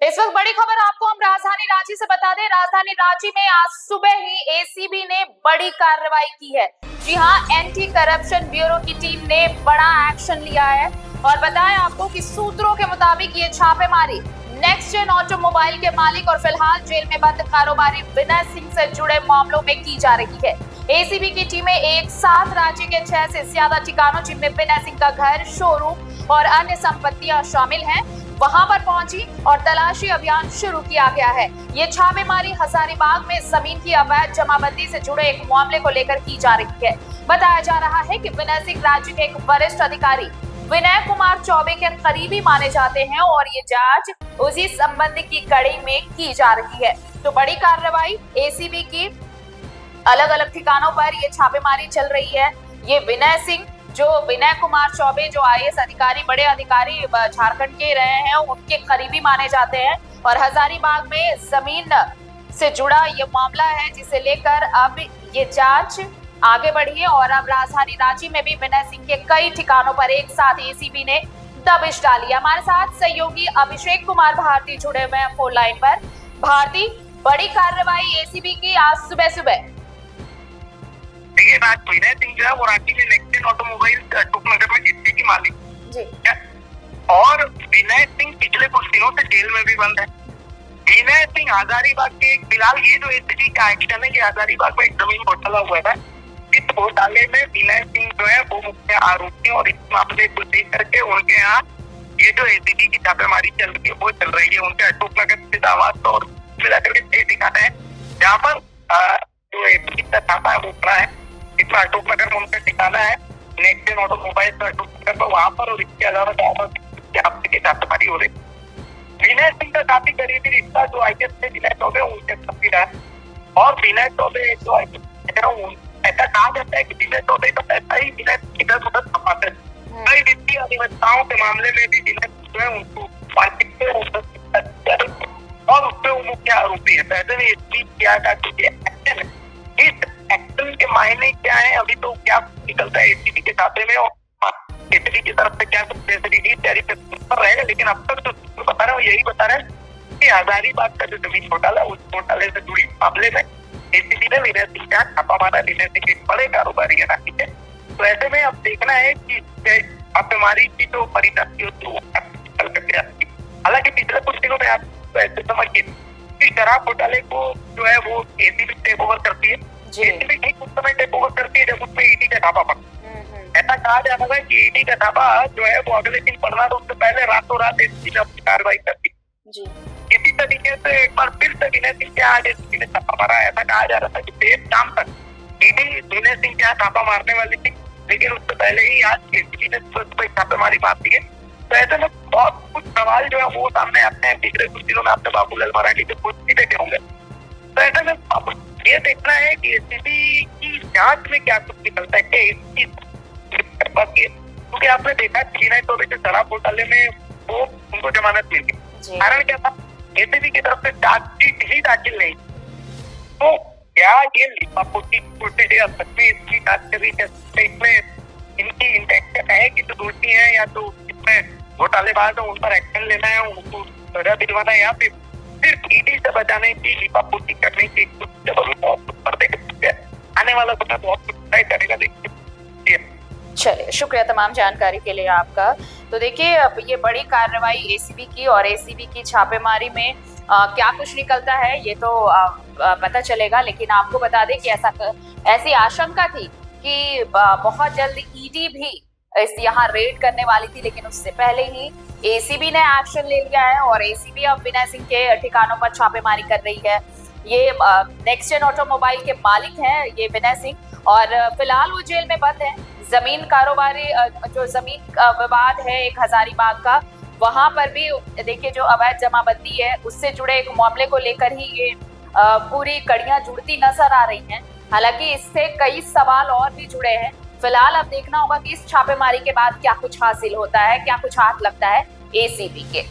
इस वक्त बड़ी खबर आपको हम राजधानी रांची से बता दें। राजधानी रांची में आज सुबह ही एसीबी ने बड़ी कार्रवाई की है। जी हां, एंटी करप्शन ब्यूरो की टीम ने बड़ा एक्शन लिया है और बताएं आपको कि सूत्रों के मुताबिक ये छापेमारी नेक्स्ट जेन ऑटोमोबाइल के मालिक और फिलहाल जेल में बंद कारोबारी विनय सिंह से जुड़े मामलों में की जा रही है। एसीबी की टीमें एक साथ राज्य के 6 से ज्यादा ठिकानों जिनमें विनय सिंह का घर, शोरूम और अन्य संपत्तियां शामिल हैं, वहां पर पहुंची और तलाशी अभियान शुरू किया गया है। ये छापेमारी हजारीबाग में जमीन की अवैध जमाबंदी से जुड़े एक मामले को लेकर की जा रही है। बताया जा रहा है कि विनय सिंह राज्य के एक वरिष्ठ अधिकारी विनय कुमार चौबे के करीबी माने जाते हैं और ये जांच उसी संबंध की कड़ी में की जा रही है। तो बड़ी कार्रवाई एसीबी की अलग अलग ठिकानों पर ये छापेमारी चल रही है। ये विनय सिंह जो विनय कुमार चौबे जो आईएएस अधिकारी, बड़े अधिकारी झारखंड के रहे हैं, उनके करीबी माने जाते हैं और हजारीबाग में जमीन से जुड़ा ये मामला है जिसे लेकर अब ये जांच आगे बढ़ी है और अब राजधानी रांची में भी विनय सिंह के कई ठिकानों पर एक साथ एसीबी ने दबिश डाली। हमारे साथ सहयोगी अभिषेक कुमार भारती जुड़े हुए हैं फोन लाइन पर। भारती, बड़ी कार्रवाई एसीबी की आज सुबह सुबह। देखिए, विनय सिंह जो है वो रांची में नेक्स्ट जेन ऑटोमोबाइल टूकनगर में हिस्से की मालिक जी। और विनय सिंह पिछले कुछ दिनों से जेल में भी बंद है। विनय सिंह हजारीबाग के फिलहाल ये जो एसीबी का एक्शन है कि हजारीबाग में एक जमीन घोटाला हुआ था, इस घोटाले में विनय सिंह जो है वो मुख्य आरोपी और इस मामले को देख करके उनके यहाँ ये जो एसीबी की छापेमारी चल रही है वो चल रही है। उनके टूकनगर स्थित आवास और मिलाकर के 6 ठिकाने हैं जहाँ पर जो एसीबी का छापा है वो पड़ा है। इसमें अशोकनगर में उनका ठिकाना है, नेक्स्ट जेन ऑटोमोबाइल का अशोकनगर पर वहां पर, और इसके अलावा हफ्ते की छापेमारी हो रही। विनय सिंह का काफी करीबी रिश्ता जो आईएएस से विनय चौबे उनसे काफी रहा है और विनय चौबे जो आईएएस ऐसा कहा जाता है कि विनय चौबे का पैसा ही विनय इधर उधर छपाते हैं। कई वित्तीय अनियमितताओं के मामले में भी विनय जो है उनको और उसपे वो मुख्य आरोपी है। पैसे में इस क्या एक्शन है, इस एक्शन के मायने क्या है अभी तो क्या निकलता है एसीबी के खाते में और एसीबी की तरफ से क्या रिलीज जारी कर रहेगा। लेकिन अब तक जो बता रहे हैं यही बता रहे हैं कि हजारीबाग का जो जमीन घोटाला उस घोटाले से जुड़ी मामले में एसीबी ने विनय सिंह का छापा मारा। विनय सिंह एक बड़े कारोबारी है रांची के, तो ऐसे में अब देखना है कि छापेमारी की जो परिणति होती है वो निकल करके आती है। हालांकि पिछले कुछ दिनों में आप ऐसे समझिए कि शराब घोटाले को जो है वो एसीबी टेक ओवर करती है। एसीबी ठीक उस समय टेक ओवर करती है जब उसमें ईडी का छापा पड़ता। ऐसा कहा जा रहा है कि ईडी का छापा जो है वो अगले दिन पड़ना, तो उससे पहले रातों रात एसीबी ने अपनी कार्रवाई करती। इसी तरीके से एक बार फिर से विनय सिंह के आज एसीबी ने छापा मारा। ऐसा कहा जा रहा था कि देर शाम तक ईडी विनय सिंह के यहाँ छापा मारने वाली थी, लेकिन उससे पहले ही आज एसीबी ने छापेमारी मार दी है। तो ऐसे में बहुत कुछ सवाल जो है वो सामने आते हैं। पिछले कुछ दिनों में आपने बाबूलाल मराठी के कुछ भी देखे होंगे। तो ऐसे में ये देखना है कि एसीबी की जांच में क्या कुछ निकलता है क्योंकि आपने देखा विनय चौबे के शराब घोटाले में वो उनको जमानत मिल गई। कारण क्या था, एसीबी की तरफ से चार्जशीट ही दाखिल नहीं। तो क्या ये लिपापोती सच में इसकी जांच कर रही है, इसमें इनकी इंटेंशन है कि जो दोषी है या तो इसमें घोटालेबाज है उन पर एक्शन लेना है, उनको सजा दिलवाना है, या फिर सिर्फ ईडी से बचाने की लिपापोती करने की आने वाला समय बहुत कुछ तय करेगा। देखिए, चलिए, शुक्रिया तमाम जानकारी के लिए आपका। तो देखिए, अब ये बड़ी कार्रवाई एसीबी की और एसीबी की छापेमारी में क्या कुछ निकलता है ये तो पता चलेगा। लेकिन आपको बता दें कि ऐसी आशंका थी कि बहुत जल्द ईडी भी यहाँ रेड करने वाली थी, लेकिन उससे पहले ही एसीबी ने एक्शन ले लिया है और एसीबी अब विनय सिंह के ठिकानों पर छापेमारी कर रही है। ये नेक्स्ट जेन ऑटोमोबाइल के मालिक हैं ये विनय सिंह और फिलहाल वो जेल में बंद है। जमीन कारोबारी जो जमीन विवाद है एक हजारीबाग का, वहां पर भी देखिए जो अवैध जमाबंदी है उससे जुड़े एक मामले को लेकर ही ये पूरी कड़ियां जुड़ती नजर आ रही हैं। हालांकि इससे कई सवाल और भी जुड़े हैं। फिलहाल अब देखना होगा कि इस छापेमारी के बाद क्या कुछ हासिल होता है, क्या कुछ हाथ लगता है एसीबी के।